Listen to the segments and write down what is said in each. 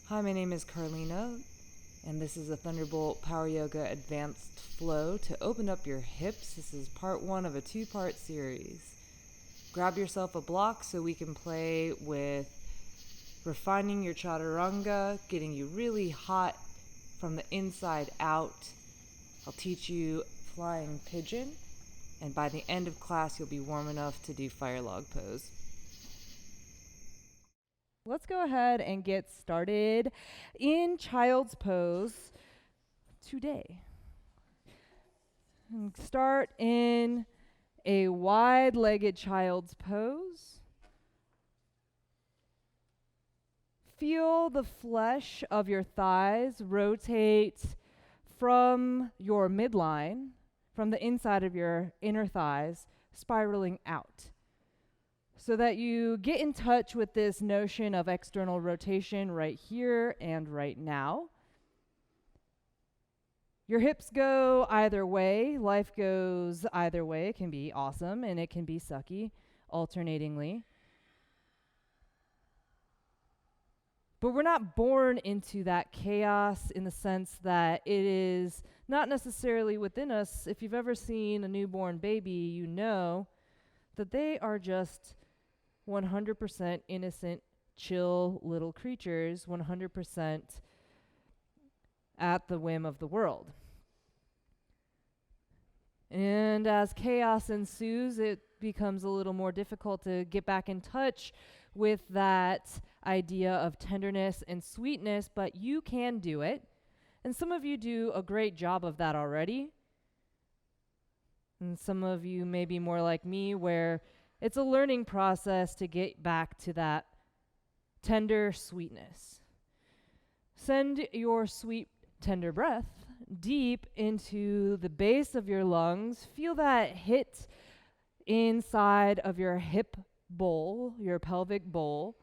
Hi, my name is Carlina, and this is a Thunderbolt Power Yoga Advanced Flow to open up your hips. This is part one of a two-part series. Grab yourself a block so we can play with refining your chaturanga, getting you really hot from the inside out. I'll teach you flying pigeon, and by the end of class, you'll be warm enough to do fire log pose. Let's go ahead and get started in child's pose today. And start in a wide-legged child's pose. Feel the flesh of your thighs rotate from your midline, from the inside of your inner thighs, spiraling out, so that you get in touch with this notion of external rotation right here and right now. Your hips go either way. Life goes either way. It can be awesome and it can be sucky, alternatingly. But we're not born into that chaos in the sense that it is not necessarily within us. If you've ever seen a newborn baby, you know that they are just 100% innocent, chill little creatures, 100% at the whim of the world. And as chaos ensues, it becomes a little more difficult to get back in touch with that idea of tenderness and sweetness, but you can do it. And some of you do a great job of that already. And some of you may be more like me, where it's a learning process to get back to that tender sweetness. Send your sweet, tender breath deep into the base of your lungs. Feel that hit inside of your hip bowl, your pelvic bowl.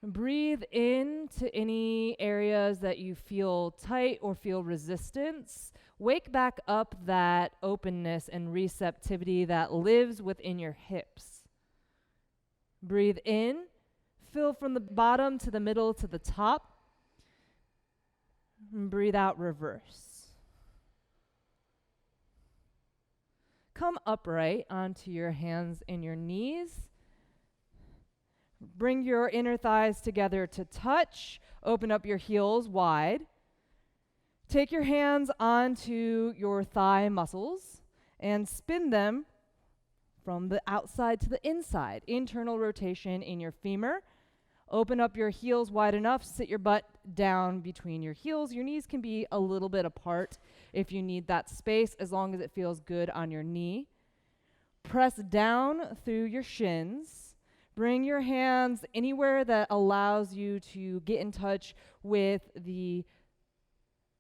Breathe into any areas that you feel tight or feel resistance. Wake back up that openness and receptivity that lives within your hips. Breathe in, fill from the bottom to the middle to the top. And breathe out, reverse. Come upright onto your hands and your knees. Bring your inner thighs together to touch. Open up your heels wide. Take your hands onto your thigh muscles and spin them from the outside to the inside. Internal rotation in your femur. Open up your heels wide enough. Sit your butt down between your heels. Your knees can be a little bit apart if you need that space, as long as it feels good on your knee. Press down through your shins. Bring your hands anywhere that allows you to get in touch with the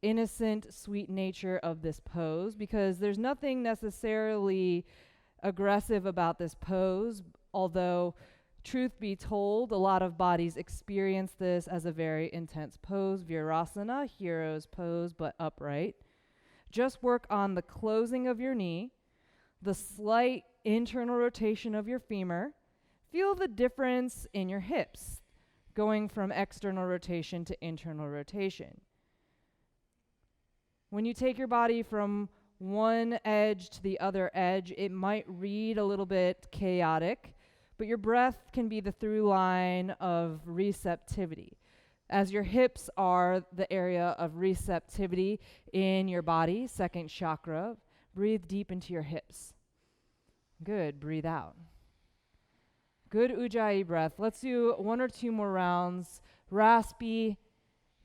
innocent, sweet nature of this pose, because there's nothing necessarily aggressive about this pose, although truth be told, a lot of bodies experience this as a very intense pose. Virasana, hero's pose, but upright. Just work on the closing of your knee, the slight internal rotation of your femur. Feel the difference in your hips, going from external rotation to internal rotation. When you take your body from one edge to the other edge, it might read a little bit chaotic, but your breath can be the through line of receptivity, as your hips are the area of receptivity in your body, second chakra. Breathe deep into your hips. Good, breathe out. Good Ujjayi breath. Let's do one or two more rounds. Raspy,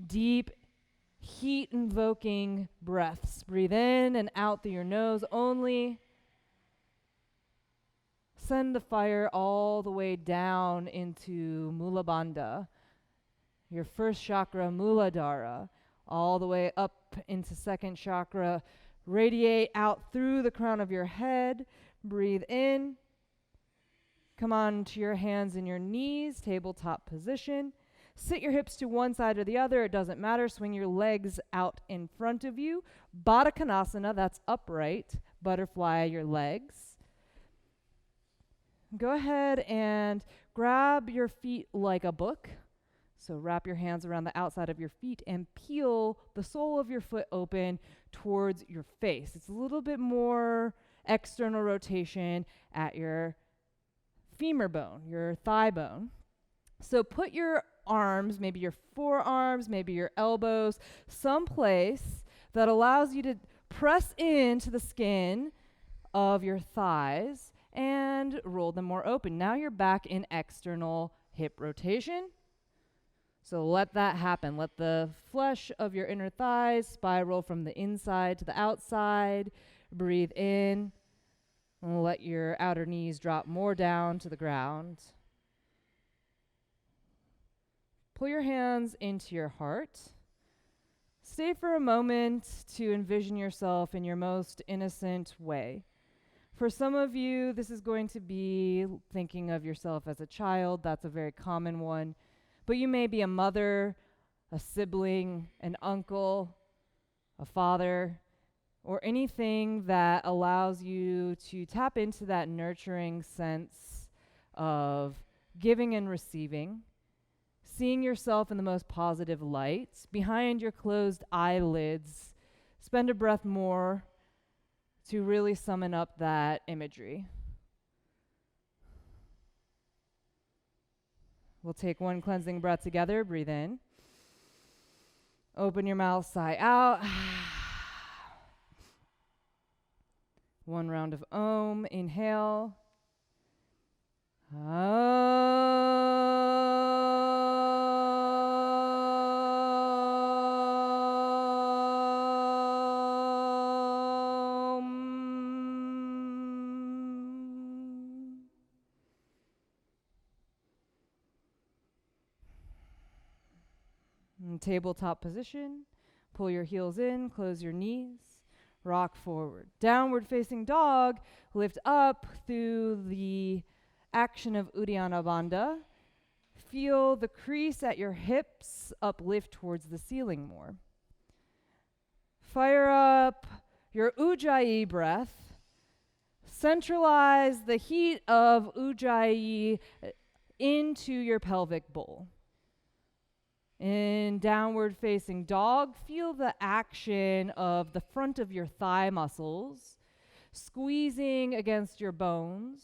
deep, heat-invoking breaths. Breathe in and out through your nose only. Send the fire all the way down into Mula Bandha, your first chakra, Muladhara, all the way up into second chakra. Radiate out through the crown of your head. Breathe in. Come on to your hands and your knees, tabletop position. Sit your hips to one side or the other. It doesn't matter. Swing your legs out in front of you. Baddha Konasana, that's upright. Butterfly your legs. Go ahead and grab your feet like a book. So wrap your hands around the outside of your feet and peel the sole of your foot open towards your face. It's a little bit more external rotation at your femur bone, your thigh bone. So put your arms, maybe your forearms, maybe your elbows, someplace that allows you to press into the skin of your thighs and roll them more open. Now you're back in external hip rotation. So let that happen. Let the flesh of your inner thighs spiral from the inside to the outside. Breathe in. And let your outer knees drop more down to the ground. Pull your hands into your heart. Stay for a moment to envision yourself in your most innocent way. For some of you, this is going to be thinking of yourself as a child. That's a very common one. But you may be a mother, a sibling, an uncle, a father, or anything that allows you to tap into that nurturing sense of giving and receiving, seeing yourself in the most positive light. Behind your closed eyelids, spend a breath more to really summon up that imagery. We'll take one cleansing breath together. Breathe in. Open your mouth, sigh out. One round of Om. Inhale. Tabletop position. Pull your heels in, close your knees, rock forward. Downward facing dog, lift up through the action of Uddiyana Bandha. Feel the crease at your hips uplift towards the ceiling more. Fire up your Ujjayi breath. Centralize the heat of Ujjayi into your pelvic bowl. In downward facing dog, feel the action of the front of your thigh muscles squeezing against your bones.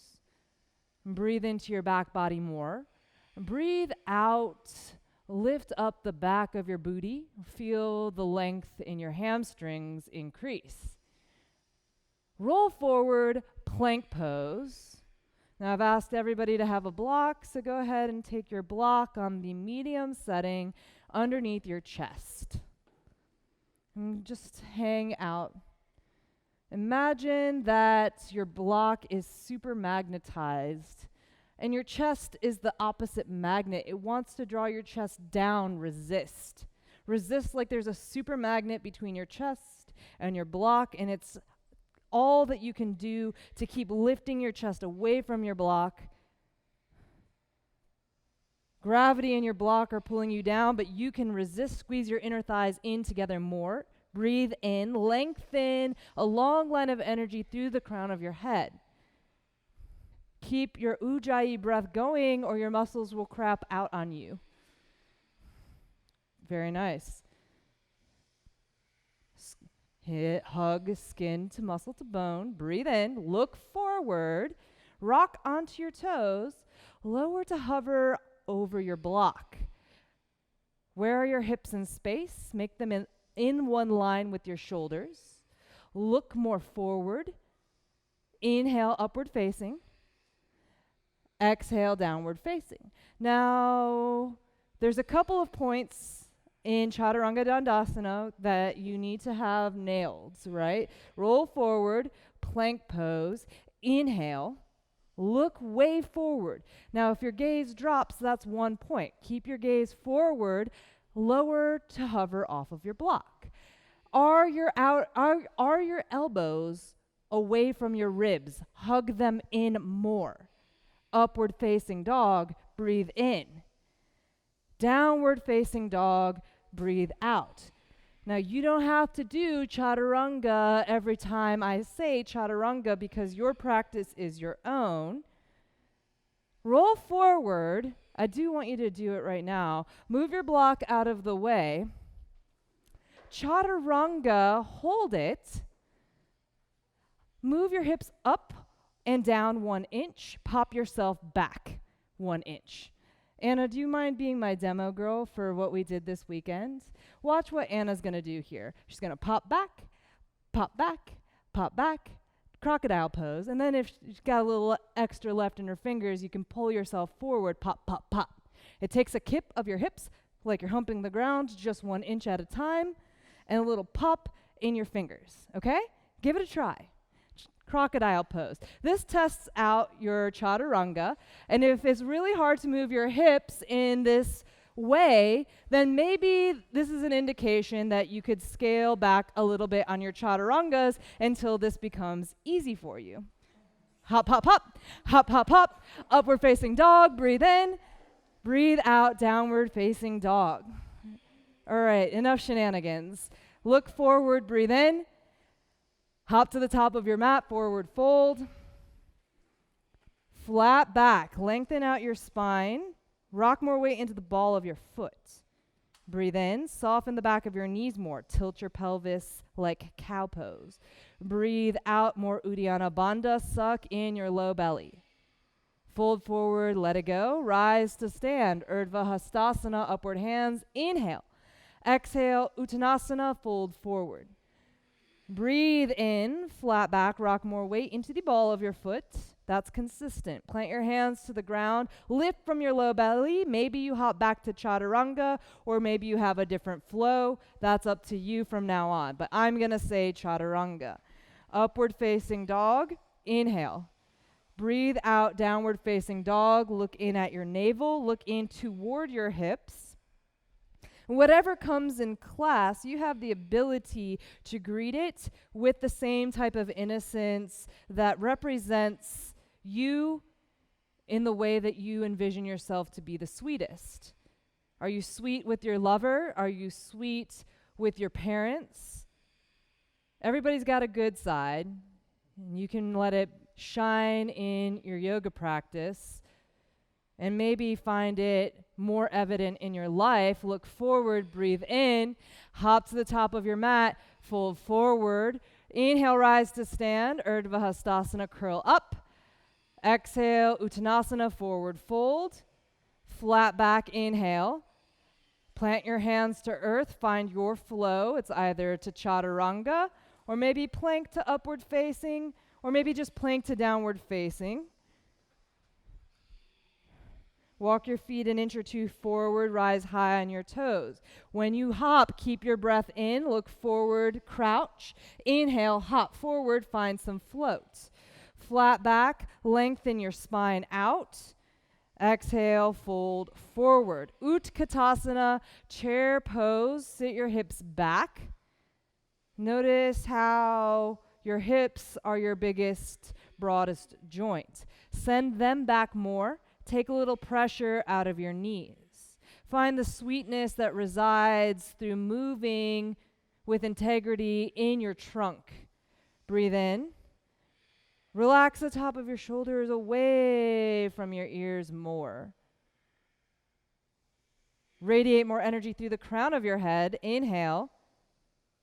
Breathe into your back body more. Breathe out, lift up the back of your booty. Feel the length in your hamstrings increase. Roll forward, plank pose. Now I've asked everybody to have a block, so go ahead and take your block on the medium setting underneath your chest. And just hang out. Imagine that your block is super magnetized and your chest is the opposite magnet. It wants to draw your chest down, resist. Resist like there's a super magnet between your chest and your block, and it's all that you can do to keep lifting your chest away from your block. Gravity and your block are pulling you down, but you can resist. Squeeze your inner thighs in together more. Breathe in, lengthen a long line of energy through the crown of your head. Keep your Ujjayi breath going or your muscles will crap out on you. Very nice. Hug skin to muscle to bone. Breathe in. Look forward. Rock onto your toes. Lower to hover over your block. Where are your hips in space? Make them in one line with your shoulders. Look more forward. Inhale, upward facing. Exhale, downward facing. Now, there's a couple of points in Chaturanga Dandasana that you need to have nailed, right? Roll forward, plank pose, inhale, look way forward. Now, if your gaze drops, that's 1 point. Keep your gaze forward, lower to hover off of your block. Are your elbows away from your ribs? Hug them in more. Upward facing dog, breathe in. Downward facing dog, breathe out. Now, you don't have to do chaturanga every time I say chaturanga because your practice is your own. Roll forward I do want you to do it right now. Move your block out of the way. Chaturanga, hold it. Move your hips up and down 1 inch. Pop yourself back 1 inch. Anna, do you mind being my demo girl for what we did this weekend? Watch what Anna's going to do here. She's going to pop back, pop back, pop back, crocodile pose. And then if she's got a little extra left in her fingers, you can pull yourself forward, pop, pop, pop. It takes a kip of your hips, like you're humping the ground, just 1 inch at a time, and a little pop in your fingers, okay? Give it a try. Crocodile pose. This tests out your chaturanga, and if it's really hard to move your hips in this way, then maybe this is an indication that you could scale back a little bit on your chaturangas until this becomes easy for you. Hop, hop, hop, hop, hop, hop, upward facing dog, breathe in, breathe out, downward facing dog. All right, enough shenanigans. Look forward, breathe in. Hop to the top of your mat, forward fold. Flat back, lengthen out your spine. Rock more weight into the ball of your foot. Breathe in, soften the back of your knees more. Tilt your pelvis like cow pose. Breathe out, more Uddiyana Bandha. Suck in your low belly. Fold forward, let it go. Rise to stand, Urdhva Hastasana, upward hands. Inhale. Exhale, Uttanasana, fold forward. Breathe in, flat back, rock more weight into the ball of your foot. That's consistent. Plant your hands to the ground, lift from your low belly. Maybe you hop back to chaturanga, or maybe you have a different flow. That's up to you from now on, but I'm going to say chaturanga. Upward facing dog, inhale. Breathe out, downward facing dog. Look in at your navel, look in toward your hips. Whatever comes in class, you have the ability to greet it with the same type of innocence that represents you in the way that you envision yourself to be the sweetest. Are you sweet with your lover? Are you sweet with your parents? Everybody's got a good side, and you can let it shine in your yoga practice and maybe find it more evident in your life. Look forward, breathe in, hop to the top of your mat, fold forward. Inhale, rise to stand, Urdhva Hastasana, curl up. Exhale, Uttanasana, forward fold. Flat back, inhale. Plant your hands to earth, find your flow. It's either to chaturanga, or maybe plank to upward facing, or maybe just plank to downward facing. Walk your feet an inch or two forward, rise high on your toes. When you hop, keep your breath in, look forward, crouch. Inhale, hop forward, find some float. Flat back, lengthen your spine out. Exhale, fold forward. Utkatasana, chair pose, sit your hips back. Notice how your hips are your biggest, broadest joint. Send them back more. Take a little pressure out of your knees. Find the sweetness that resides through moving with integrity in your trunk. Breathe in. Relax the top of your shoulders away from your ears more. Radiate more energy through the crown of your head. Inhale.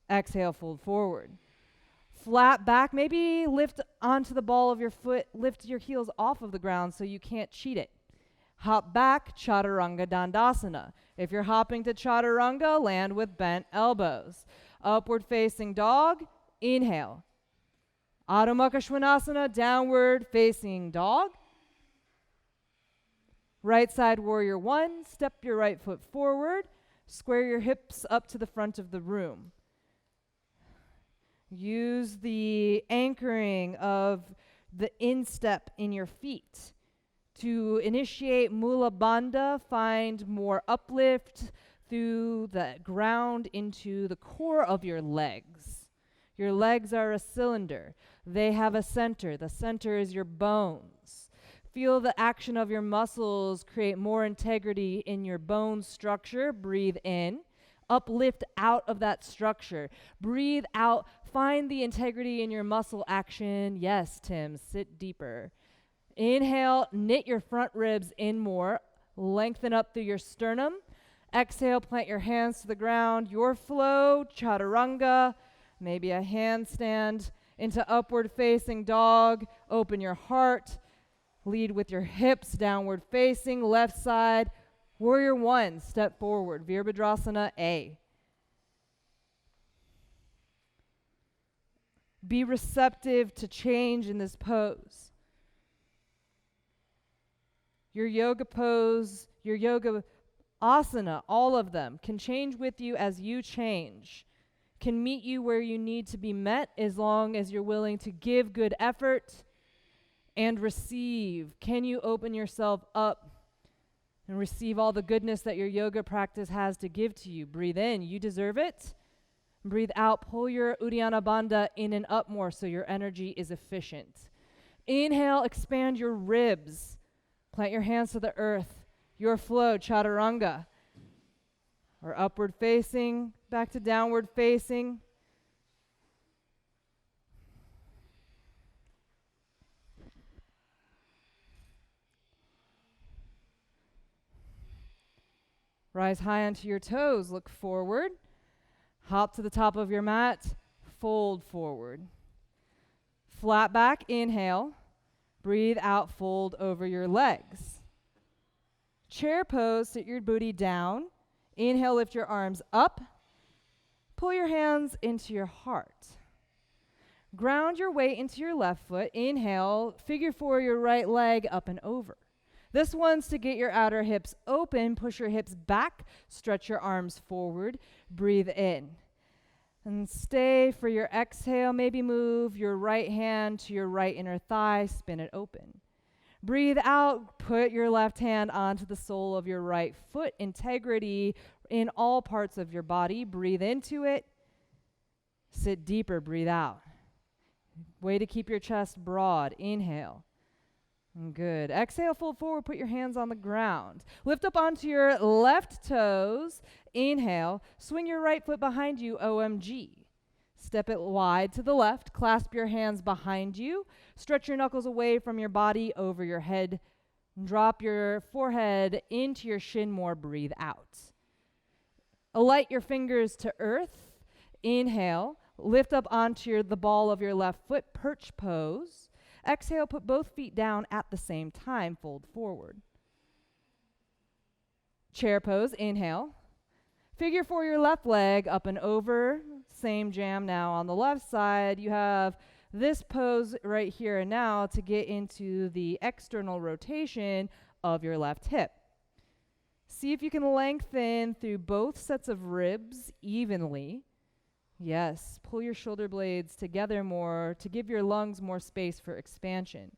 Exhale, fold forward. Flat back, maybe lift onto the ball of your foot, lift your heels off of the ground so you can't cheat it. Hop back, Chaturanga Dandasana. If you're hopping to Chaturanga, land with bent elbows. Upward facing dog, inhale. Adho Mukha Svanasana, downward facing dog. Right side warrior one, step your right foot forward, square your hips up to the front of the room. Use the anchoring of the instep in your feet. To initiate Mula Bandha, find more uplift through the ground into the core of your legs. Your legs are a cylinder. They have a center. The center is your bones. Feel the action of your muscles create more integrity in your bone structure. Breathe in. Uplift out of that structure. Breathe out. Find the integrity in your muscle action. Yes, Tim, sit deeper. Inhale, knit your front ribs in more. Lengthen up through your sternum. Exhale, plant your hands to the ground. Your flow, chaturanga, maybe a handstand into upward facing dog. Open your heart. Lead with your hips, downward facing, left side. Warrior one, step forward. Virabhadrasana A. Be receptive to change in this pose. Your yoga pose, your yoga asana, all of them can change with you as you change. Can meet you where you need to be met as long as you're willing to give good effort and receive. Can you open yourself up and receive all the goodness that your yoga practice has to give to you? Breathe in, you deserve it. Breathe out, pull your Uddiyana Bandha in and up more so your energy is efficient. Inhale, expand your ribs. Plant your hands to the earth. Your flow, chaturanga. Or upward facing, back to downward facing. Rise high onto your toes, look forward. Hop to the top of your mat, fold forward. Flat back, inhale. Breathe out, fold over your legs. Chair pose, sit your booty down. Inhale, lift your arms up. Pull your hands into your heart. Ground your weight into your left foot. Inhale, figure four your right leg up and over. This one's to get your outer hips open. Push your hips back. Stretch your arms forward. Breathe in. And stay for your exhale. Maybe move your right hand to your right inner thigh. Spin it open. Breathe out. Put your left hand onto the sole of your right foot. Integrity in all parts of your body. Breathe into it. Sit deeper. Breathe out. Way to keep your chest broad. Inhale. Good. Exhale, fold forward, put your hands on the ground. Lift up onto your left toes. Inhale. Swing your right foot behind you, OMG. Step it wide to the left. Clasp your hands behind you. Stretch your knuckles away from your body over your head. Drop your forehead into your shin more. Breathe out. Alight your fingers to earth. Inhale. Lift up onto the ball of your left foot, perch pose. Exhale, put both feet down at the same time, fold forward. Chair pose, inhale. Figure four your left leg up and over. Same jam now on the left side. You have this pose right here and now to get into the external rotation of your left hip. See if you can lengthen through both sets of ribs evenly. Yes, pull your shoulder blades together more to give your lungs more space for expansion.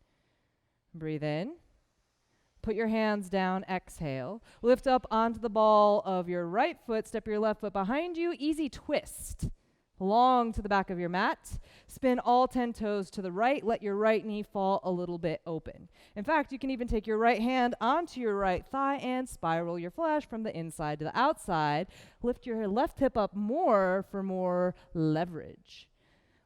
Breathe in. Put your hands down, exhale. Lift up onto the ball of your right foot, step your left foot behind you, easy twist. Long to the back of your mat. Spin all 10 toes to the right. Let your right knee fall a little bit open. In fact, you can even take your right hand onto your right thigh and spiral your flesh from the inside to the outside. Lift your left hip up more for more leverage.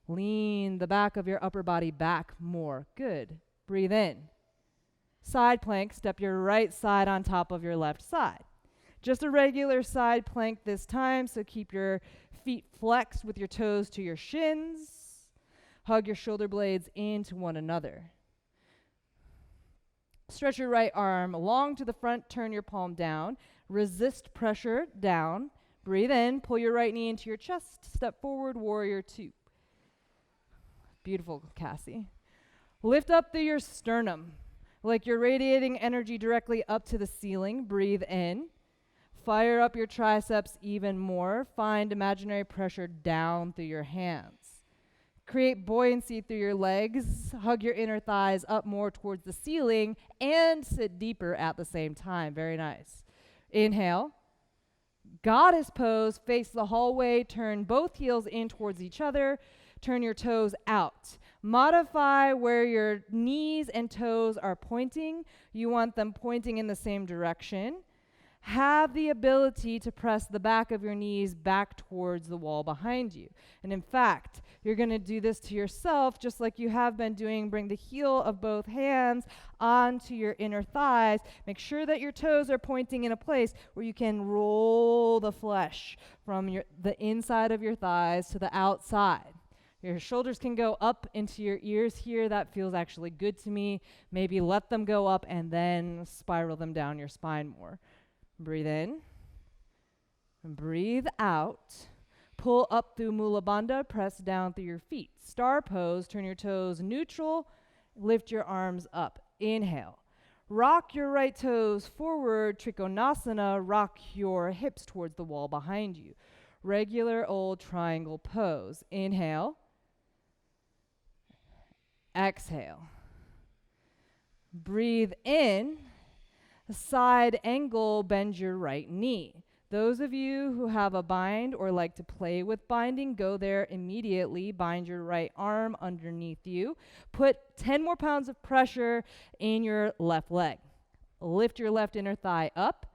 Lean the back of your upper body back more. Good. Breathe in. Side plank. Step your right side on top of your left side. Just a regular side plank this time, so keep your feet flexed with your toes to your shins. Hug your shoulder blades into one another. Stretch your right arm long to the front, turn your palm down. Resist pressure down. Breathe in, pull your right knee into your chest. Step forward, warrior two. Beautiful, Cassie. Lift up through your sternum, like you're radiating energy directly up to the ceiling. Breathe in. Fire up your triceps even more. Find imaginary pressure down through your hands. Create buoyancy through your legs. Hug your inner thighs up more towards the ceiling and sit deeper at the same time. Very nice. Inhale. Goddess pose. Face the hallway. Turn both heels in towards each other. Turn your toes out. Modify where your knees and toes are pointing. You want them pointing in the same direction. Have the ability to press the back of your knees back towards the wall behind you. And in fact, you're going to do this to yourself just like you have been doing. Bring the heel of both hands onto your inner thighs. Make sure that your toes are pointing in a place where you can roll the flesh from the inside of your thighs to the outside. Your shoulders can go up into your ears here. That feels actually good to me. Maybe let them go up and then spiral them down your spine more. Breathe in and breathe out. Pull up through Mula Bandha, press down through your feet. Star pose, turn your toes neutral, lift your arms up. Inhale. Rock your right toes forward, Trikonasana, rock your hips towards the wall behind you. Regular old triangle pose. Inhale. Exhale. Breathe in. Side angle, bend your right knee. Those of you who have a bind or like to play with binding, go there immediately. Bind your right arm underneath you. Put 10 more pounds of pressure in your left leg. Lift your left inner thigh up.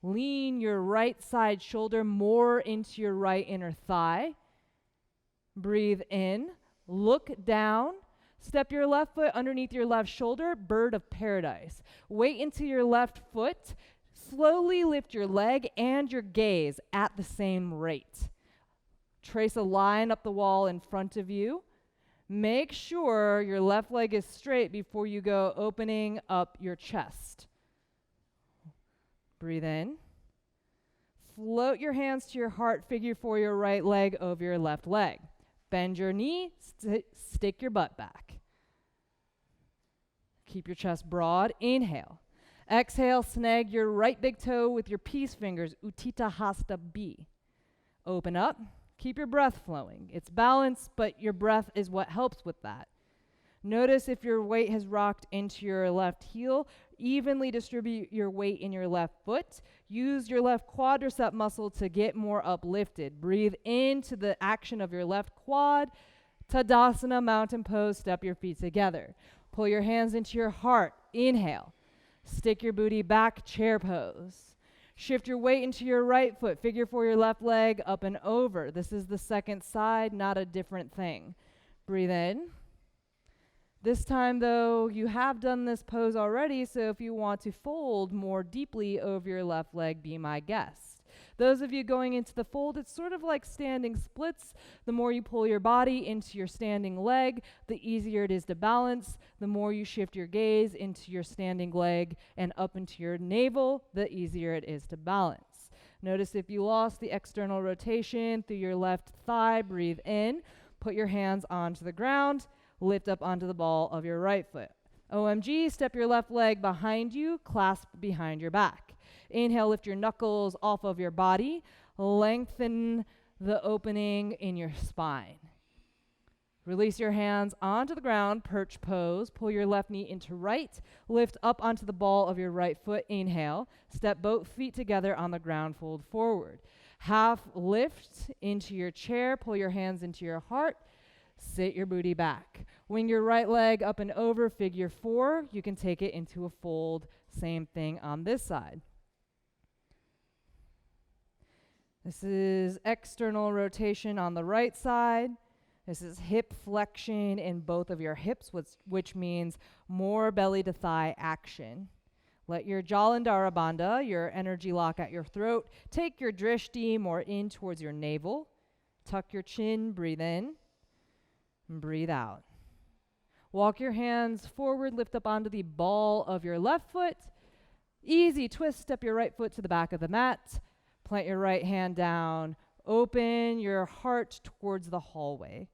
Lean your right side shoulder more into your right inner thigh. Breathe in. Look down. Step your left foot underneath your left shoulder, bird of paradise. Weight into your left foot. Slowly lift your leg and your gaze at the same rate. Trace a line up the wall in front of you. Make sure your left leg is straight before you go opening up your chest. Breathe in. Float your hands to your heart figure for your right leg over your left leg. Bend your knee, stick your butt back. Keep your chest broad. Inhale. Exhale, snag your right big toe with your peace fingers, Utthita Hasta B. Open up. Keep your breath flowing. It's balance, but your breath is what helps with that. Notice if your weight has rocked into your left heel. Evenly distribute your weight in your left foot. Use your left quadricep muscle to get more uplifted. Breathe into the action of your left quad. Tadasana, mountain pose, step your feet together. Pull your hands into your heart. Inhale. Stick your booty back, chair pose. Shift your weight into your right foot. Figure for your left leg, up and over. This is the second side, not a different thing. Breathe in. This time, though, you have done this pose already, so if you want to fold more deeply over your left leg, be my guest. Those of you going into the fold, it's sort of like standing splits. The more you pull your body into your standing leg, the easier it is to balance. The more you shift your gaze into your standing leg and up into your navel, the easier it is to balance. Notice if you lost the external rotation through your left thigh, breathe in. Put your hands onto the ground. Lift up onto the ball of your right foot. OMG, step your left leg behind you, clasp behind your back. Inhale, lift your knuckles off of your body. Lengthen the opening in your spine. Release your hands onto the ground, perch pose. Pull your left knee into right. Lift up onto the ball of your right foot. Inhale. Step both feet together on the ground, fold forward. Half lift into your chair. Pull your hands into your heart. Sit your booty back. Wing your right leg up and over, figure four. You can take it into a fold. Same thing on this side. This is external rotation on the right side. This is hip flexion in both of your hips, which means more belly to thigh action. Let your Jalandhara Bandha, your energy lock at your throat, take your drishti more in towards your navel. Tuck your chin, breathe in, and breathe out. Walk your hands forward, lift up onto the ball of your left foot. Easy twist, step your right foot to the back of the mat. Plant your right hand down. Open your heart towards the hallway.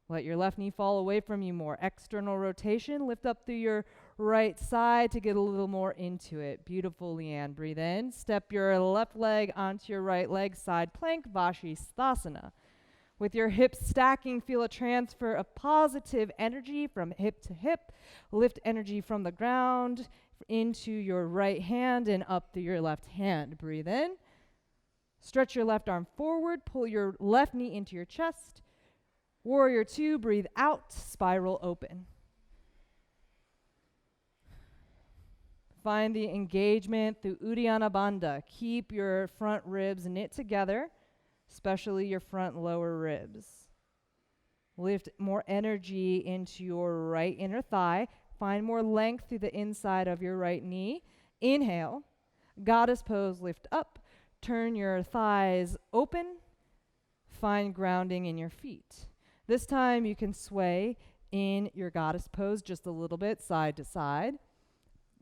Let your left knee fall away from you more. External rotation. Lift up through your right side to get a little more into it. Beautiful, Leanne. Breathe in. Step your left leg onto your right leg. Side plank, Vashisthasana. With your hips stacking, feel a transfer of positive energy from hip to hip. Lift energy from the ground into your right hand and up through your left hand. Breathe in. Stretch your left arm forward. Pull your left knee into your chest. Warrior two, breathe out, spiral open. Find the engagement through Uddiyana Bandha. Keep your front ribs knit together, especially your front lower ribs. Lift more energy into your right inner thigh. Find more length through the inside of your right knee. Inhale, goddess pose, lift up. Turn your thighs open. Find grounding in your feet. This time you can sway in your goddess pose just a little bit, side to side.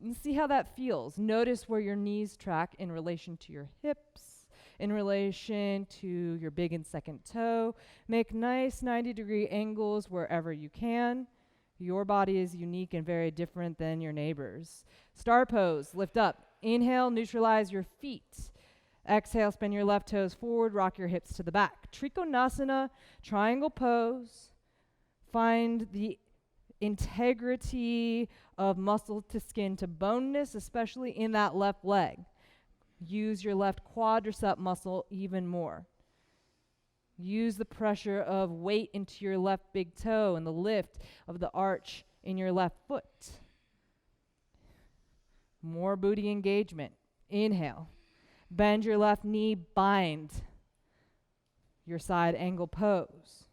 And see how that feels. Notice where your knees track in relation to your hips, in relation to your big and second toe. Make nice 90-degree angles wherever you can. Your body is unique and very different than your neighbor's. Star pose, lift up. Inhale, neutralize your feet. Exhale, spin your left toes forward, rock your hips to the back. Trikonasana, triangle pose. Find the integrity of muscle to skin to boneness, especially in that left leg. Use your left quadricep muscle even more. Use the pressure of weight into your left big toe and the lift of the arch in your left foot. More booty engagement. Inhale. Bend your left knee, bind your side angle pose.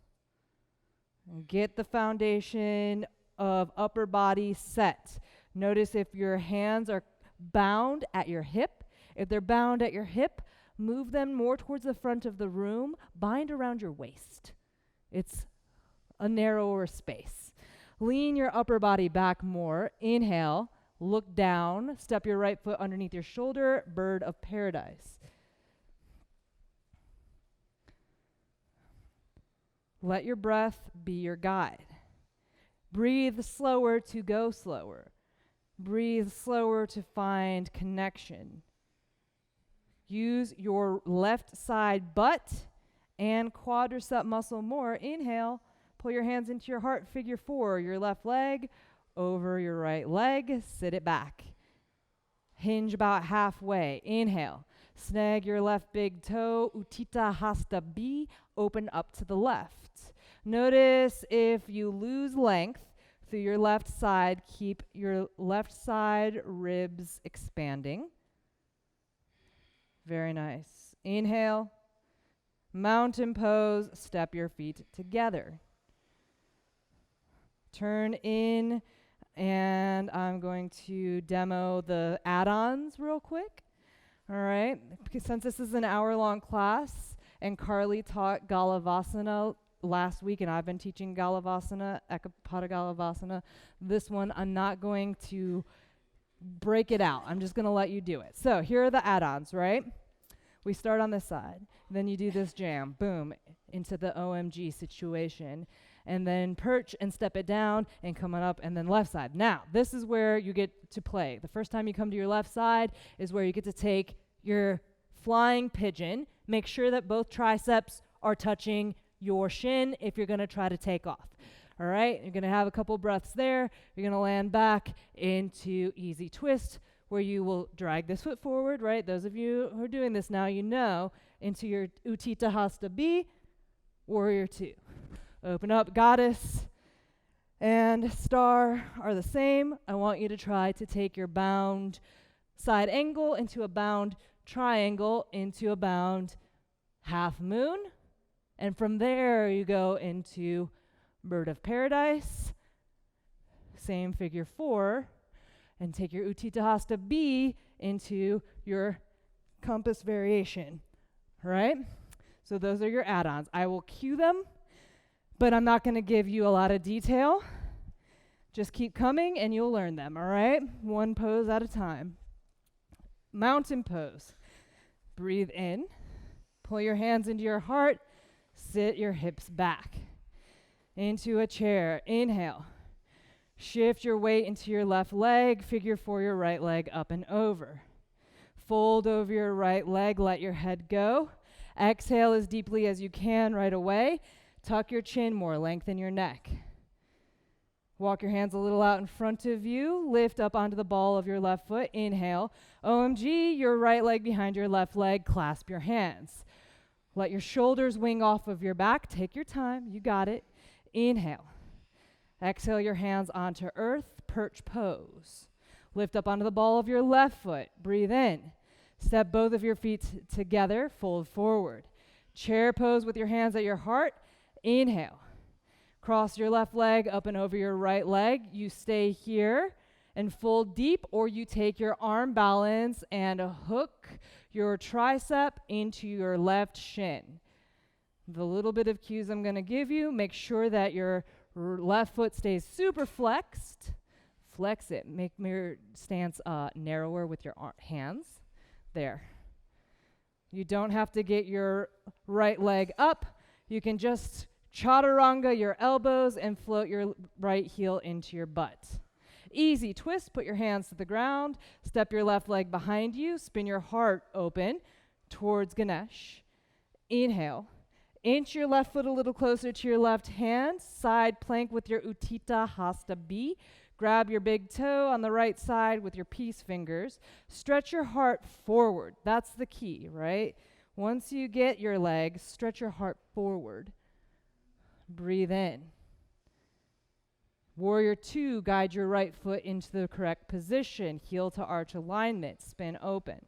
And get the foundation of upper body set. Notice if your hands are bound at your hip. If they're bound at your hip, move them more towards the front of the room. Bind around your waist. It's a narrower space. Lean your upper body back more. Inhale, look down. Step your right foot underneath your shoulder. Bird of paradise. Let your breath be your guide. Breathe slower to go slower. Breathe slower to find connection. Use your left side butt and quadricep muscle more. Inhale, pull your hands into your heart, figure 4. Your left leg over your right leg, sit it back. Hinge about halfway. Inhale, snag your left big toe, Utthita Hasta B, open up to the left. Notice if you lose length through your left side, keep your left side ribs expanding. Very nice. Inhale, mountain pose, step your feet together. Turn in, and I'm going to demo the add-ons real quick. All right, because since this is an hour-long class, and Carly taught Galavasana last week, and I've been teaching Galavasana, Ekapada Galavasana, this one I'm not going to break it out. I'm just going to let you do it. So here are the add-ons, right? We start on this side. Then you do this jam, boom, into the OMG situation. And then perch and step it down and come on up, and then left side. Now, this is where you get to play. The first time you come to your left side is where you get to take your flying pigeon. Make sure that both triceps are touching your shin if you're going to try to take off. All right, you're going to have a couple breaths there. You're going to land back into easy twist, where you will drag this foot forward, right? Those of you who are doing this now, you know, into your Utthita Hasta B, warrior 2. Open up, goddess and star are the same. I want you to try to take your bound side angle into a bound triangle into a bound half moon. And from there, you go into bird of paradise, same figure 4, and take your Utthita Hasta B into your compass variation, right? So those are your add-ons. I will cue them, but I'm not going to give you a lot of detail. Just keep coming and you'll learn them, all right? One pose at a time. Mountain pose. Breathe in. Pull your hands into your heart. Sit your hips back. Into a chair. Inhale. Shift your weight into your left leg. Figure 4 your right leg up and over. Fold over your right leg. Let your head go. Exhale as deeply as you can right away. Tuck your chin more. Lengthen your neck. Walk your hands a little out in front of you. Lift up onto the ball of your left foot. Inhale. OMG, your right leg behind your left leg. Clasp your hands. Let your shoulders wing off of your back. Take your time. You got it. Inhale. Exhale your hands onto earth. Perch pose. Lift up onto the ball of your left foot. Breathe in. Step both of your feet together. Fold forward. Chair pose with your hands at your heart. Inhale. Cross your left leg up and over your right leg. You stay here and fold deep, or you take your arm balance and hook your tricep into your left shin. The little bit of cues I'm going to give you, make sure that your left foot stays super flexed. Flex it. Make your stance narrower with your hands. There. You don't have to get your right leg up. You can just chaturanga your elbows and float your right heel into your butt. Easy twist. Put your hands to the ground. Step your left leg behind you. Spin your heart open towards Ganesh. Inhale. Inch your left foot a little closer to your left hand. Side plank with your Utthita Hasta B. Grab your big toe on the right side with your peace fingers. Stretch your heart forward. That's the key, right? Once you get your leg, stretch your heart forward. Breathe in. Warrior 2, guide your right foot into the correct position. Heel to arch alignment. Spin open.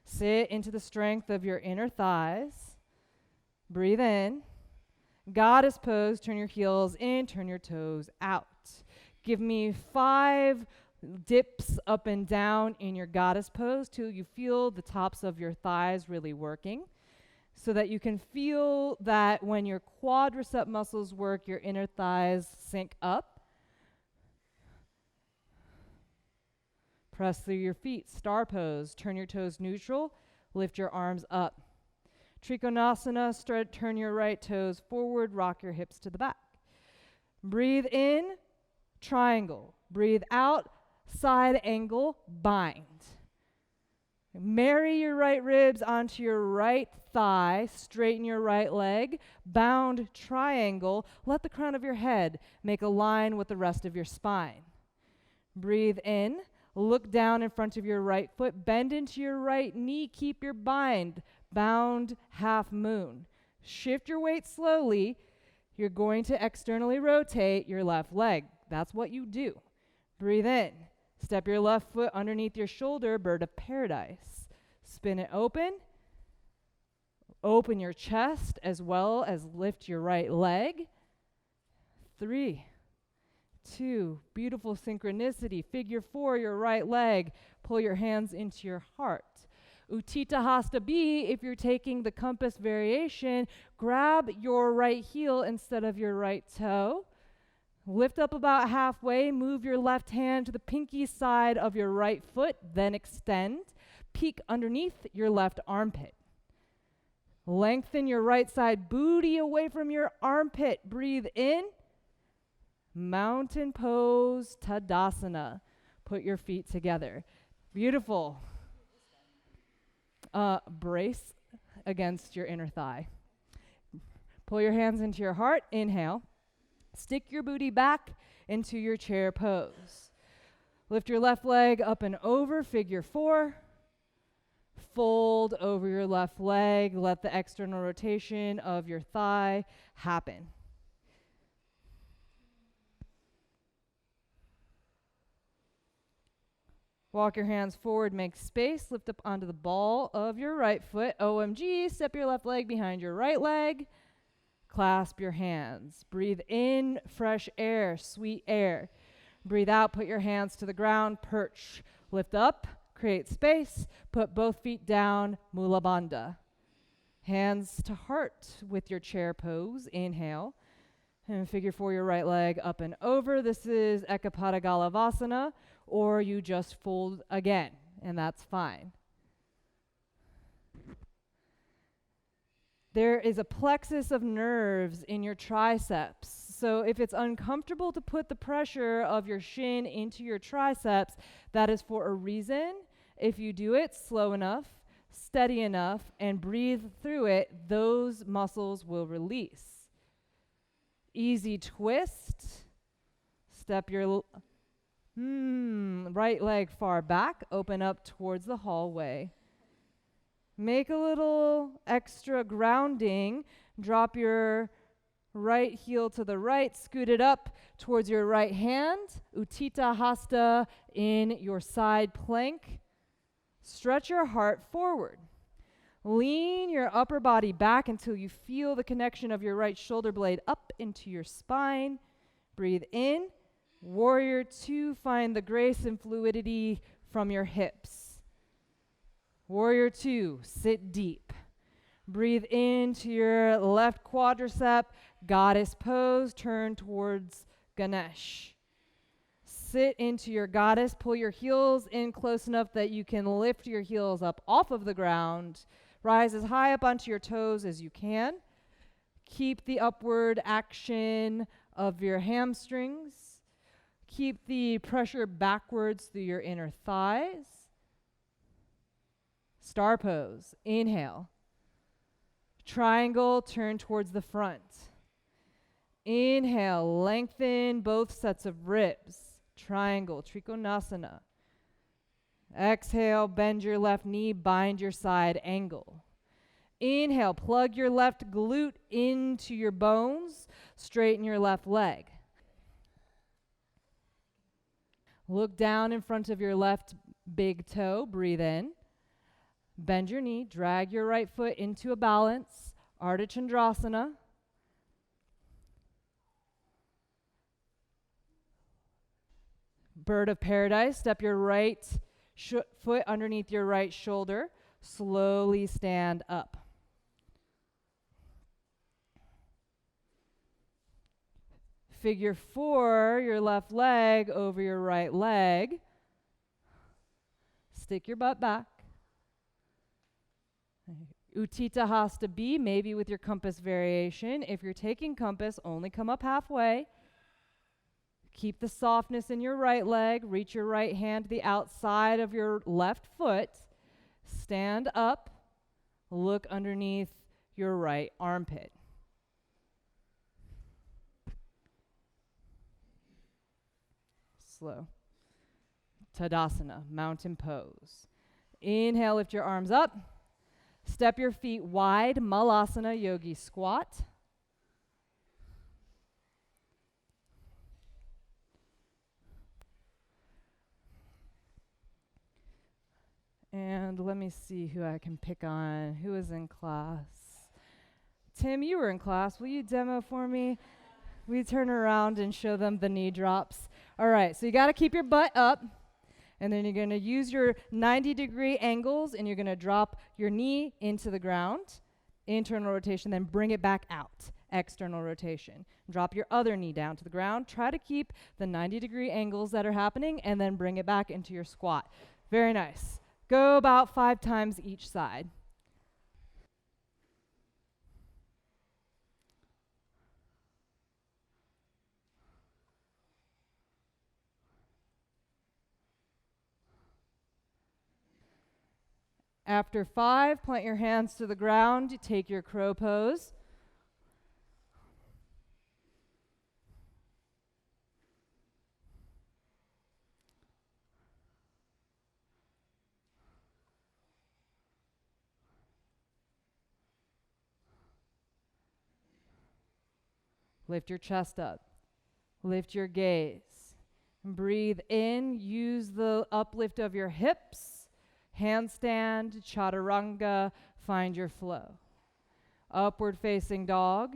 Sit into the strength of your inner thighs. Breathe in. Goddess pose. Turn your heels in. Turn your toes out. Give me 5 dips up and down in your goddess pose till you feel the tops of your thighs really working, so that you can feel that when your quadricep muscles work, your inner thighs sink up. Press through your feet, star pose. Turn your toes neutral. Lift your arms up. Trikonasana, turn your right toes forward. Rock your hips to the back. Breathe in, triangle. Breathe out, side angle, bind. Marry your right ribs onto your right thigh. Straighten your right leg. Bound triangle. Let the crown of your head make a line with the rest of your spine. Breathe in. Look down in front of your right foot. Bend into your right knee. Keep your bind. Bound half moon. Shift your weight slowly. You're going to externally rotate your left leg. That's what you do. Breathe in. Step your left foot underneath your shoulder, bird of paradise. Spin it open. Open your chest as well as lift your right leg. 3, 2, beautiful synchronicity. Figure 4, your right leg. Pull your hands into your heart. Utthita Hasta B, if you're taking the compass variation, grab your right heel instead of your right toe. Lift up about halfway, move your left hand to the pinky side of your right foot, then extend. Peek underneath your left armpit. Lengthen your right side booty away from your armpit. Breathe in. Mountain pose, Tadasana. Put your feet together. Beautiful. Brace against your inner thigh. Pull your hands into your heart. Inhale. Stick your booty back into your chair pose. Lift your left leg up and over, figure 4. Fold over your left leg. Let the external rotation of your thigh happen. Walk your hands forward, make space. Lift up onto the ball of your right foot. OMG, step your left leg behind your right leg. Clasp your hands. Breathe in, fresh air, sweet air. Breathe out, put your hands to the ground, perch. Lift up, create space. Put both feet down, Mula Bandha. Hands to heart with your chair pose. Inhale. And figure 4, your right leg up and over. This is Ekapada Galavasana, or you just fold again, and that's fine. There is a plexus of nerves in your triceps. So if it's uncomfortable to put the pressure of your shin into your triceps, that is for a reason. If you do it slow enough, steady enough, and breathe through it, those muscles will release. Easy twist. Step your right leg far back. Open up towards the hallway. Make a little extra grounding. Drop your Right heel to the right, scoot it up towards your right hand. Utthita Hasta in your side plank. Stretch your heart forward. Lean your upper body back until you feel the connection of your right shoulder blade up into your spine. Breathe in. Warrior 2, find the grace and fluidity from your hips. Warrior 2, sit deep. Breathe into your left quadricep, goddess pose, turn towards Ganesh. Sit into your goddess, pull your heels in close enough that you can lift your heels up off of the ground. Rise as high up onto your toes as you can. Keep the upward action of your hamstrings. Keep the pressure backwards through your inner thighs. Star pose, inhale. Triangle, turn towards the front. Inhale, lengthen both sets of ribs. Triangle, Trikonasana. Exhale, bend your left knee, bind your side angle. Inhale, plug your left glute into your bones, straighten your left leg. Look down in front of your left big toe, breathe in. Bend your knee, drag your right foot into a balance, Ardha Chandrasana. Bird of Paradise, step your right foot underneath your right shoulder, slowly stand up. Figure 4, your left leg over your right leg. Stick your butt back. Utthita Hasta B, maybe with your compass variation. If you're taking compass, only come up halfway. Keep the softness in your right leg. Reach your right hand to the outside of your left foot. Stand up. Look underneath your right armpit. Slow. Tadasana, mountain pose. Inhale, lift your arms up. Step your feet wide, Malasana, yogi squat. And let me see who I can pick on. Who is in class? Tim, you were in class. Will you demo for me? We turn around and show them the knee drops. All right, so you got to keep your butt up. And then you're going to use your 90-degree angles, and you're going to drop your knee into the ground, internal rotation, then bring it back out, external rotation. Drop your other knee down to the ground. Try to keep the 90-degree angles that are happening, and then bring it back into your squat. Very nice. Go about 5 times each side. After 5, plant your hands to the ground. Take your crow pose. Lift your chest up. Lift your gaze. Breathe in. Use the uplift of your hips. Handstand, chaturanga, find your flow. Upward facing dog,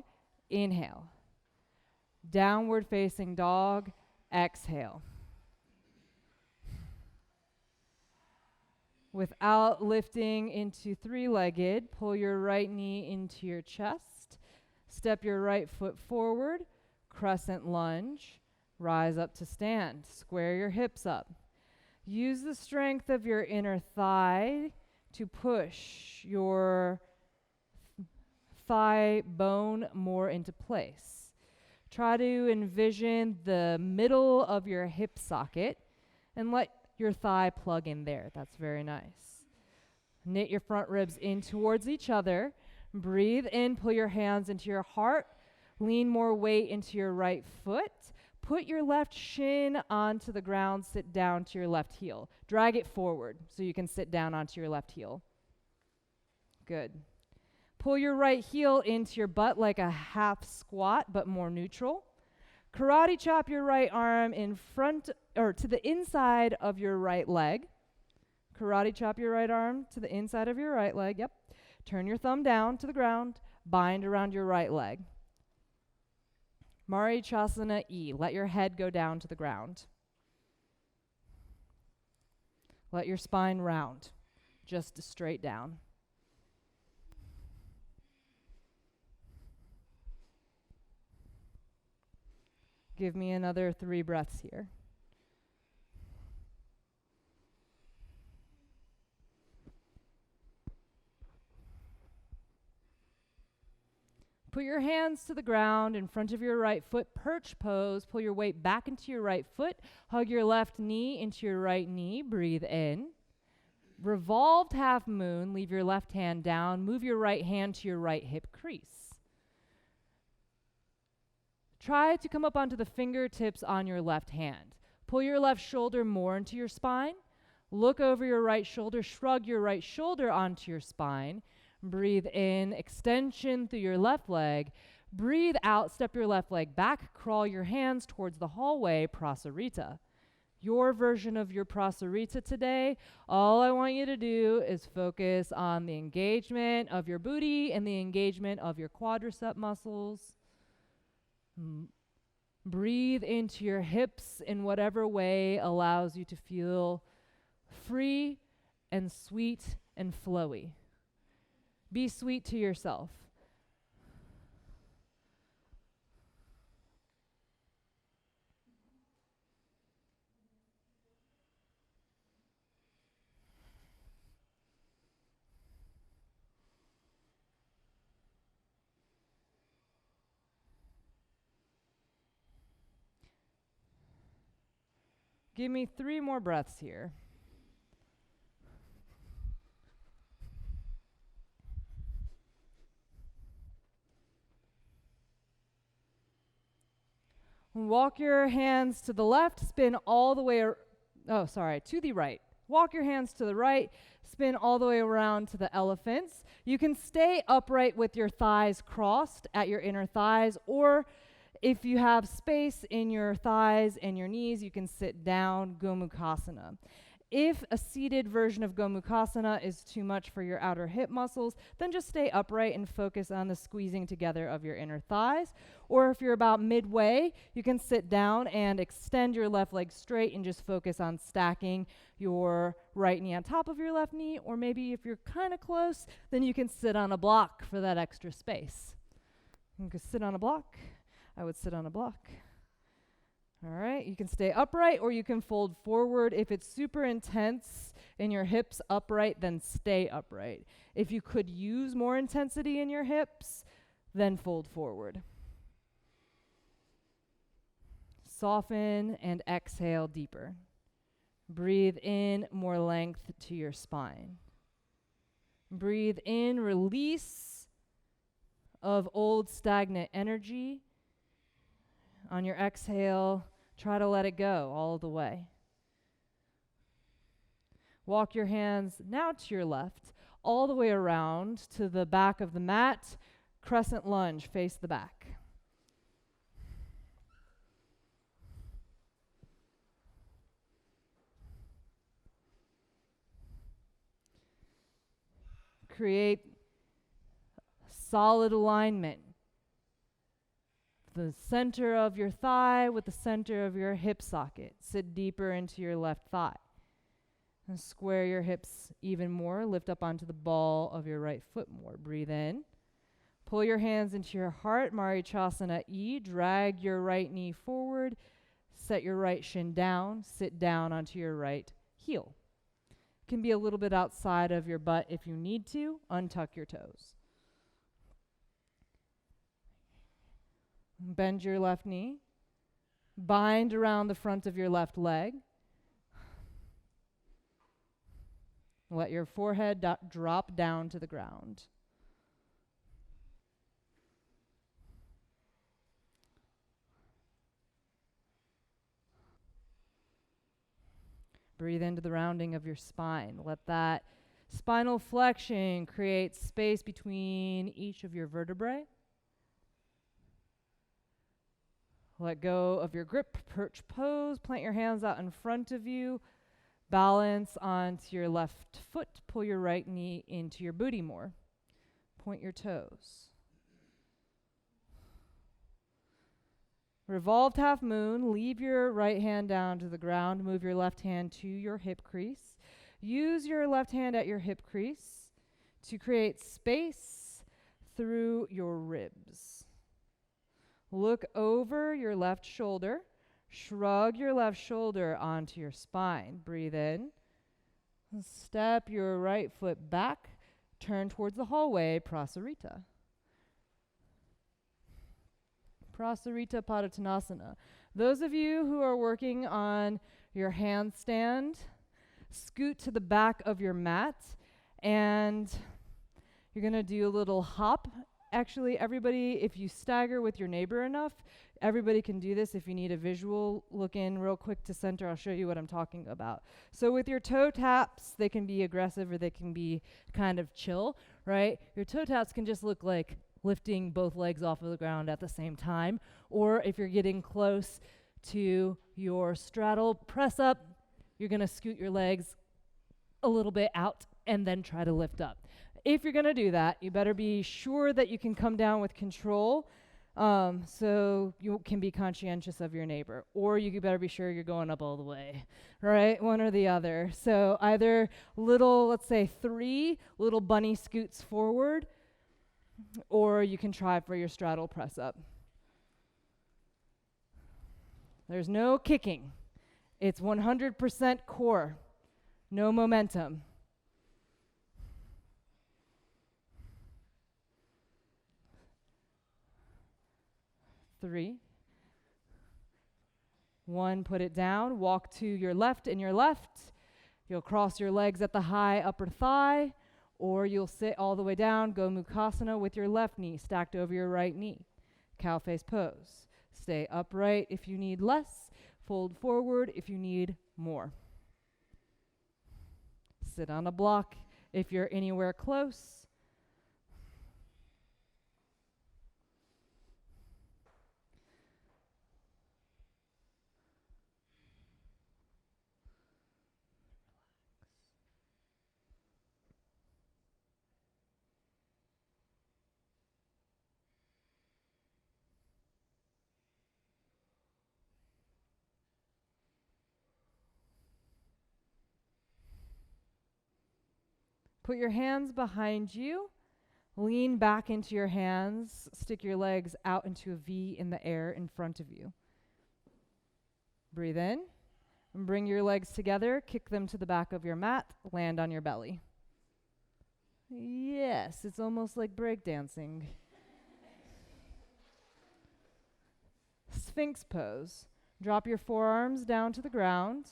inhale. Downward facing dog, exhale. Without lifting into 3-legged, pull your right knee into your chest. Step your right foot forward, crescent lunge, rise up to stand. Square your hips up. Use the strength of your inner thigh to push your thigh bone more into place. Try to envision the middle of your hip socket and let your thigh plug in there. That's very nice. Knit your front ribs in towards each other. Breathe in, pull your hands into your heart. Lean more weight into your right foot. Put your left shin onto the ground, sit down to your left heel. Drag it forward so you can sit down onto your left heel. Good. Pull your right heel into your butt like a half squat, but more neutral. Karate chop your right arm in front or to the inside of your right leg. Karate chop your right arm to the inside of your right leg. Yep. Turn your thumb down to the ground. Bind around your right leg. Marichasana E. Let your head go down to the ground. Let your spine round, just straight down. Give me another 3 breaths here. Put your hands to the ground in front of your right foot, perch pose. Pull your weight back into your right foot. Hug your left knee into your right knee. Breathe in. Revolved half moon. Leave your left hand down. Move your right hand to your right hip crease. Try to come up onto the fingertips on your left hand. Pull your left shoulder more into your spine. Look over your right shoulder. Shrug your right shoulder onto your spine. Breathe in, extension through your left leg. Breathe out, step your left leg back, crawl your hands towards the hallway, Prasarita. Your version of your Prasarita today, all I want you to do is focus on the engagement of your booty and the engagement of your quadricep muscles. Breathe into your hips in whatever way allows you to feel free and sweet and flowy. Be sweet to yourself. Give me 3 more breaths here. Walk your hands to the left, spin all the way, to the right. Walk your hands to the right, spin all the way around to the elephants. You can stay upright with your thighs crossed at your inner thighs, or if you have space in your thighs and your knees, you can sit down, Gomukhasana. If a seated version of Gomukhasana is too much for your outer hip muscles, then just stay upright and focus on the squeezing together of your inner thighs. Or if you're about midway, you can sit down and extend your left leg straight and just focus on stacking your right knee on top of your left knee. Or maybe if you're kind of close, then you can sit on a block for that extra space. You can sit on a block. I would sit on a block. All right, you can stay upright or you can fold forward. If it's super intense in your hips upright, then stay upright. If you could use more intensity in your hips, then fold forward. Soften and exhale deeper. Breathe in more length to your spine. Breathe in, release of old stagnant energy. On your exhale, try to let it go all the way. Walk your hands now to your left, all the way around to the back of the mat. Crescent lunge, face the back. Create solid alignment. The center of your thigh with the center of your hip socket. Sit deeper into your left thigh. And square your hips even more. Lift up onto the ball of your right foot more. Breathe in. Pull your hands into your heart. Marichasana E. Drag your right knee forward. Set your right shin down. Sit down onto your right heel. Can be a little bit outside of your butt if you need to. Untuck your toes. Bend your left knee. Bind around the front of your left leg. Let your forehead drop down to the ground. Breathe into the rounding of your spine. Let that Spinal flexion creates space between each of your vertebrae. Let go of your grip, perch pose, plant your hands out in front of you, balance onto your left foot, pull your right knee into your booty more. Point your toes. Revolved half moon, leave your right hand down to the ground, move your left hand to your hip crease. Use your left hand at your hip crease to create space through your ribs. Look over your left shoulder. Shrug your left shoulder onto your spine. Breathe in. Step your right foot back. Turn towards the hallway, Prasarita. Prasarita Padottanasana. Those of you who are working on your handstand, scoot to the back of your mat, and you're going to do a little hop. Actually, everybody, if you stagger with your neighbor enough, everybody can do this. If you need a visual, look in real quick to center. I'll show you what I'm talking about. So with your toe taps, they can be aggressive or they can be kind of chill, right? Your toe taps can just look like lifting both legs off of the ground at the same time. Or if you're getting close to your straddle press up, you're going to scoot your legs a little bit out and then try to lift up. If you're going to do that, you better be sure that you can come down with control, so you can be conscientious of your neighbor. Or you better be sure you're going up all the way, right? One or the other. So either little, let's say 3 little bunny scoots forward, or you can try for your straddle press up. There's no kicking. It's 100% core. No momentum. 3, 1, put it down, walk to your left and your left. You'll cross your legs at the high upper thigh, or you'll sit all the way down, go Mukhasana with your left knee stacked over your right knee. Cow face pose. Stay upright if you need less, fold forward if you need more. Sit on a block if you're anywhere close. Put your hands behind you. Lean back into your hands. Stick your legs out into a V in the air in front of you. Breathe in. And bring your legs together. Kick them to the back of your mat. Land on your belly. Yes, it's almost like breakdancing. Sphinx pose. Drop your forearms down to the ground.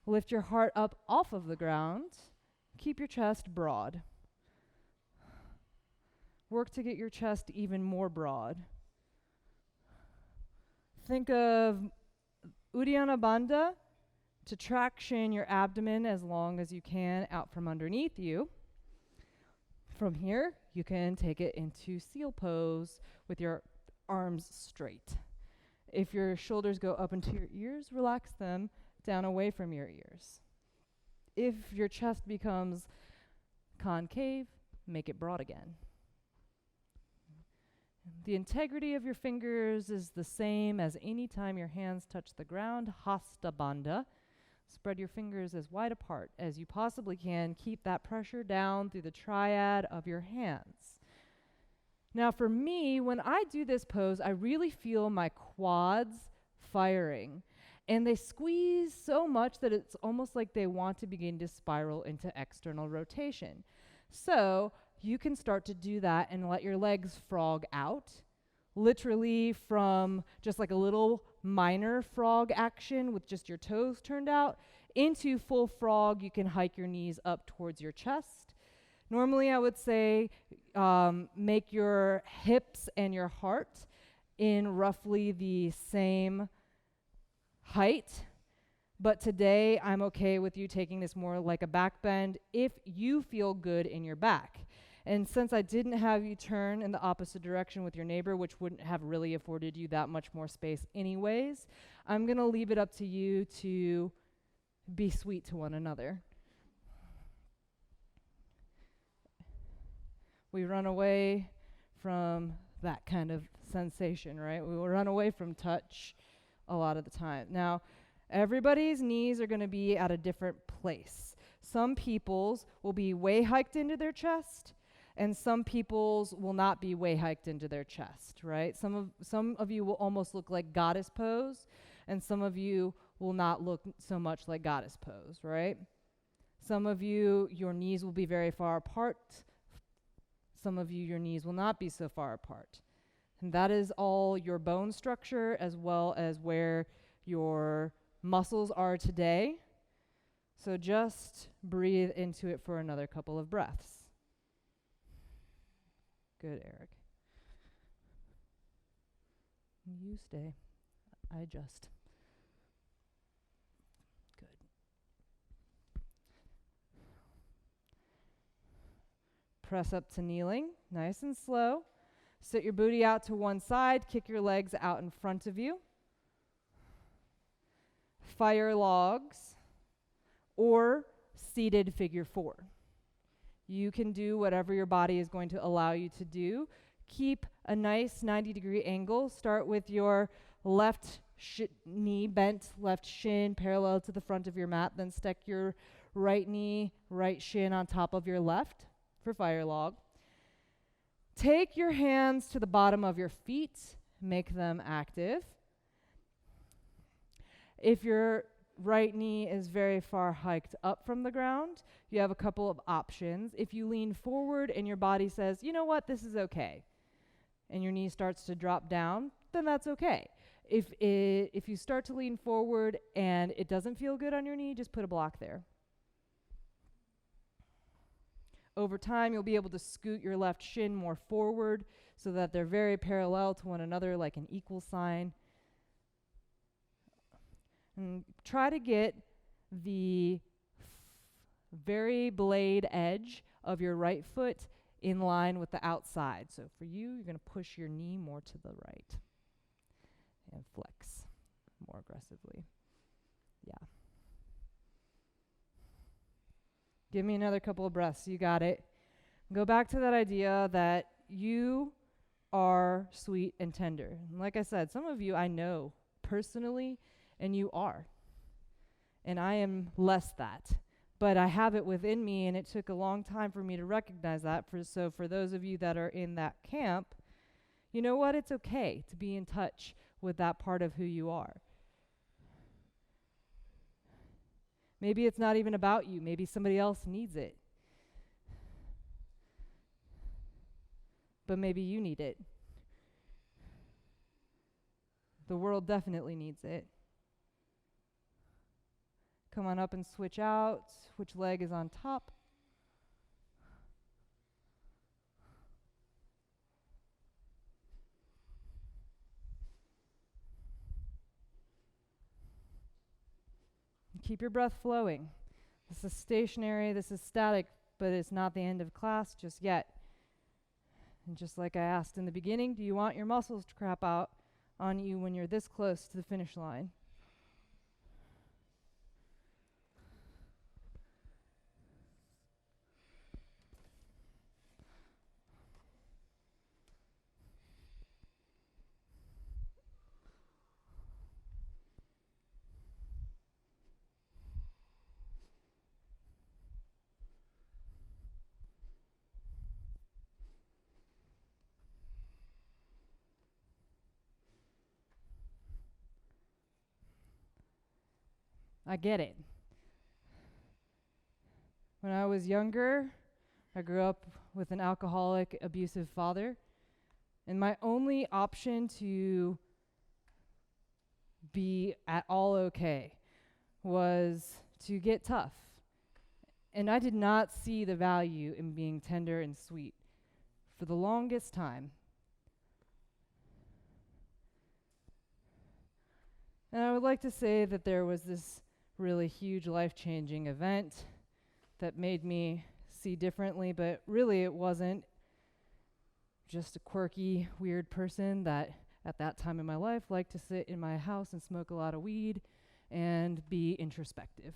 Lift your heart up off of the ground. Keep your chest broad. Work to get your chest even more broad. Think of Uddiyana Bandha to traction your abdomen as long as you can out from underneath you. From here, you can take it into seal pose with your arms straight. If your shoulders go up into your ears, relax them down away from your ears. If your chest becomes concave, make it broad again. The integrity of your fingers is the same as any time your hands touch the ground, Hasta Bandha. Spread your fingers as wide apart as you possibly can. Keep that pressure down through the triad of your hands. Now for me, when I do this pose, I really feel my quads firing. And they squeeze so much that it's almost like they want to begin to spiral into external rotation. So you can start to do that and let your legs frog out, literally from just like a little minor frog action with just your toes turned out, into full frog. You can hike your knees up towards your chest. Normally I would say make your hips and your heart in roughly the same height. But today, I'm okay with you taking this more like a back bend if you feel good in your back. And since I didn't have you turn in the opposite direction with your neighbor, which wouldn't have really afforded you that much more space anyways, I'm going to leave it up to you to be sweet to one another. We run away from that kind of sensation, right? We will run away from touch a lot of the time. Now, everybody's knees are going to be at a different place. Some people's will be way hiked into their chest, and some people's will not be way hiked into their chest, right? Some of you will almost look like goddess pose, and some of you will not look so much like goddess pose, right? Some of you, your knees will be very far apart. Some of you, your knees will not be so far apart. And that is all your bone structure as well as where your muscles are today. So just breathe into it for another couple of breaths. Good, Eric. You stay. I adjust. Good. Press up to kneeling, nice and slow. Sit your booty out to one side, kick your legs out in front of you. Fire logs or seated figure 4. You can do whatever your body is going to allow you to do. Keep a nice 90-degree angle. Start with your left knee bent, left shin parallel to the front of your mat. Then stick your right knee, right shin on top of your left for fire log. Take your hands to the bottom of your feet. Make them active. If your right knee is very far hiked up from the ground, you have a couple of options. If you lean forward and your body says, you know what, this is okay, and your knee starts to drop down, then that's okay. If you start to lean forward and it doesn't feel good on your knee, just put a block there. Over time, you'll be able to scoot your left shin more forward so that they're very parallel to one another like an equal sign. And try to get the very blade edge of your right foot in line with the outside. So for you, you're going to push your knee more to the right and flex more aggressively. Yeah. Give me another couple of breaths. You got it. Go back to that idea that you are sweet and tender. And like I said, some of you I know personally, and you are. And I am less that. But I have it within me, and it took a long time for me to recognize that. So for those of you that are in that camp, you know what? It's okay to be in touch with that part of who you are. Maybe it's not even about you. Maybe somebody else needs it. But maybe you need it. The world definitely needs it. Come on up and switch out. Which leg is on top? Keep your breath flowing. This is stationary, this is static, but it's not the end of class just yet. And just like I asked in the beginning, do you want your muscles to crap out on you when you're this close to the finish line? I get it. When I was younger, I grew up with an alcoholic, abusive father, and my only option to be at all okay was to get tough. And I did not see the value in being tender and sweet for the longest time. And I would like to say that there was this really huge life-changing event that made me see differently, but really it wasn't just a quirky, weird person that at that time in my life liked to sit in my house and smoke a lot of weed and be introspective.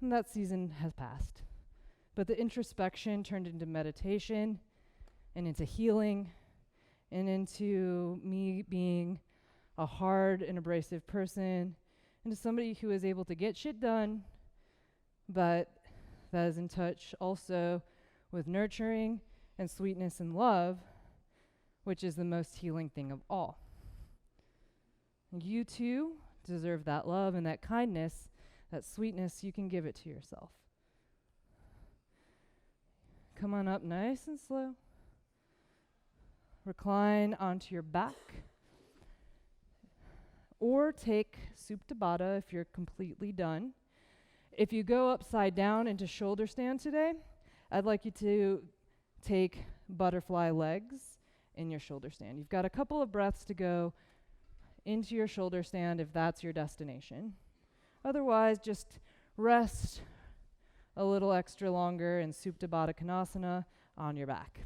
And that season has passed. But the introspection turned into meditation and into healing and into me being a hard and abrasive person, into somebody who is able to get shit done, but that is in touch also with nurturing and sweetness and love, which is the most healing thing of all. You too deserve that love and that kindness, that sweetness. You can give it to yourself. Come on up nice and slow. Recline onto your back. Or take Supta Baddha if you're completely done. If you go upside down into shoulder stand today, I'd like you to take butterfly legs in your shoulder stand. You've got a couple of breaths to go into your shoulder stand if that's your destination. Otherwise, just rest a little extra longer in Supta Baddha Konasana on your back.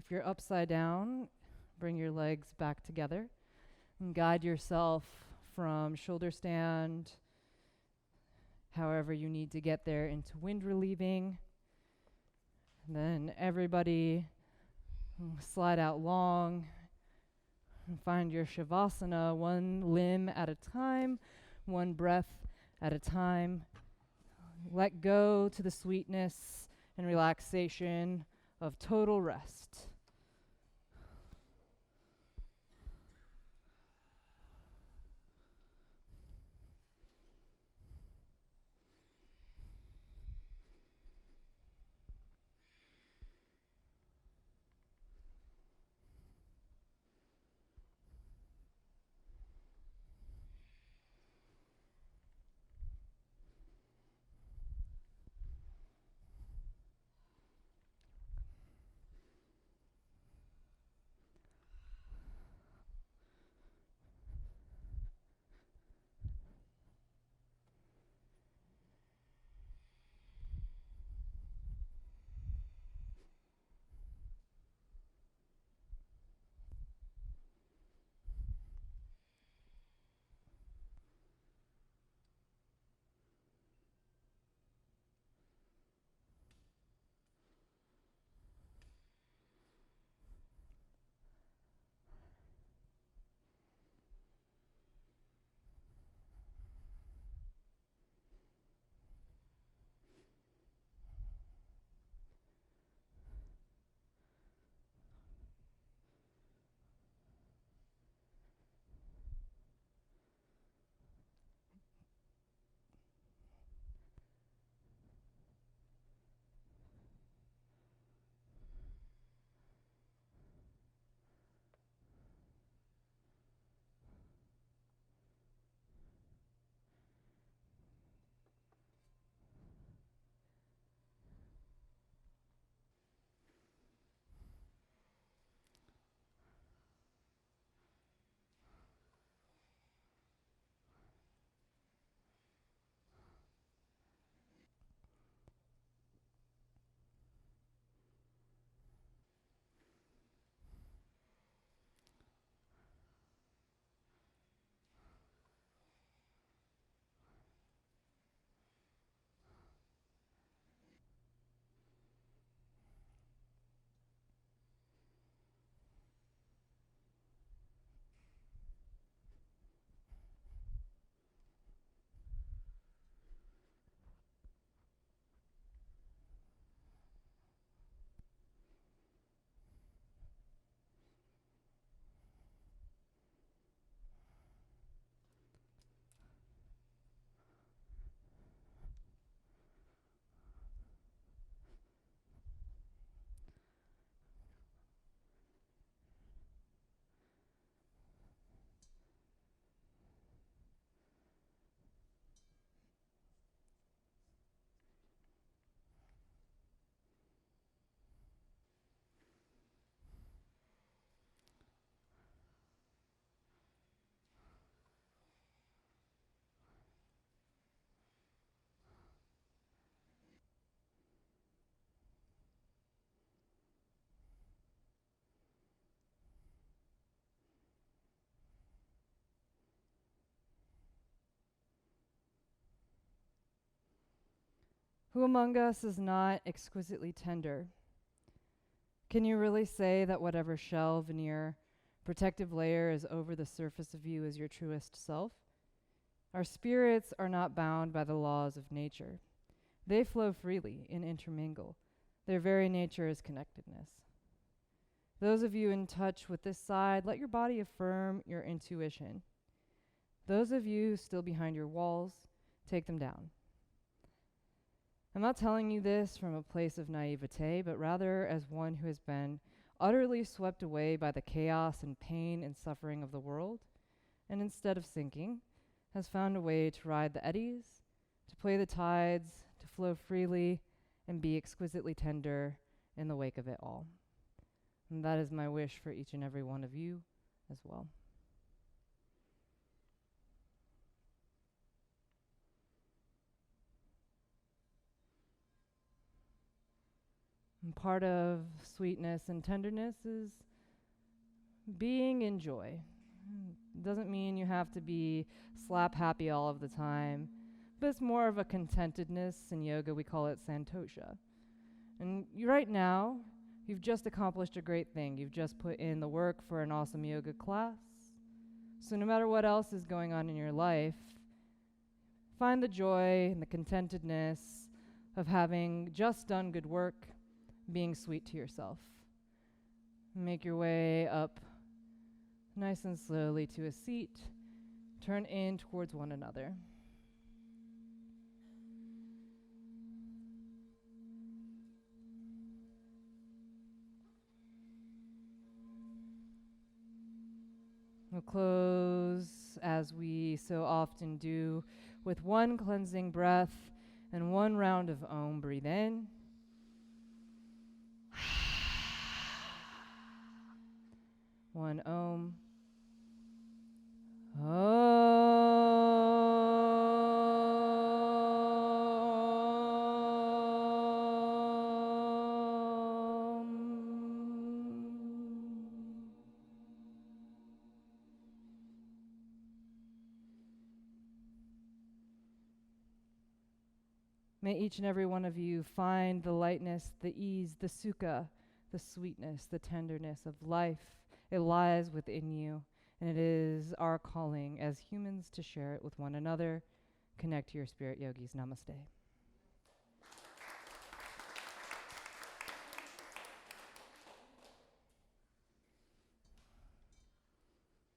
If you're upside down, bring your legs back together and guide yourself from shoulder stand, however you need to get there, into wind relieving. And then everybody slide out long and find your Shavasana, one limb at a time, one breath at a time. Let go to the sweetness and relaxation of total rest. Who among us is not exquisitely tender? Can you really say that whatever shell, veneer, protective layer is over the surface of you is your truest self? Our spirits are not bound by the laws of nature. They flow freely and intermingle. Their very nature is connectedness. Those of you in touch with this side, let your body affirm your intuition. Those of you still behind your walls, take them down. I'm not telling you this from a place of naivete, but rather as one who has been utterly swept away by the chaos and pain and suffering of the world, and instead of sinking, has found a way to ride the eddies, to play the tides, to flow freely, and be exquisitely tender in the wake of it all. And that is my wish for each and every one of you as well. And part of sweetness and tenderness is being in joy. It doesn't mean you have to be slap happy all of the time, but it's more of a contentedness. In yoga, we call it santosha. And right now, you've just accomplished a great thing. You've just put in the work for an awesome yoga class. So no matter what else is going on in your life, find the joy and the contentedness of having just done good work, being sweet to yourself. Make your way up nice and slowly to a seat. Turn in towards one another. We'll close, as we so often do, with one cleansing breath and one round of Om. Breathe in. One Om. May each and every one of you find the lightness, the ease, the sukha, the sweetness, the tenderness of life. It lies within you, and it is our calling as humans to share it with one another. Connect to your spirit yogis. Namaste.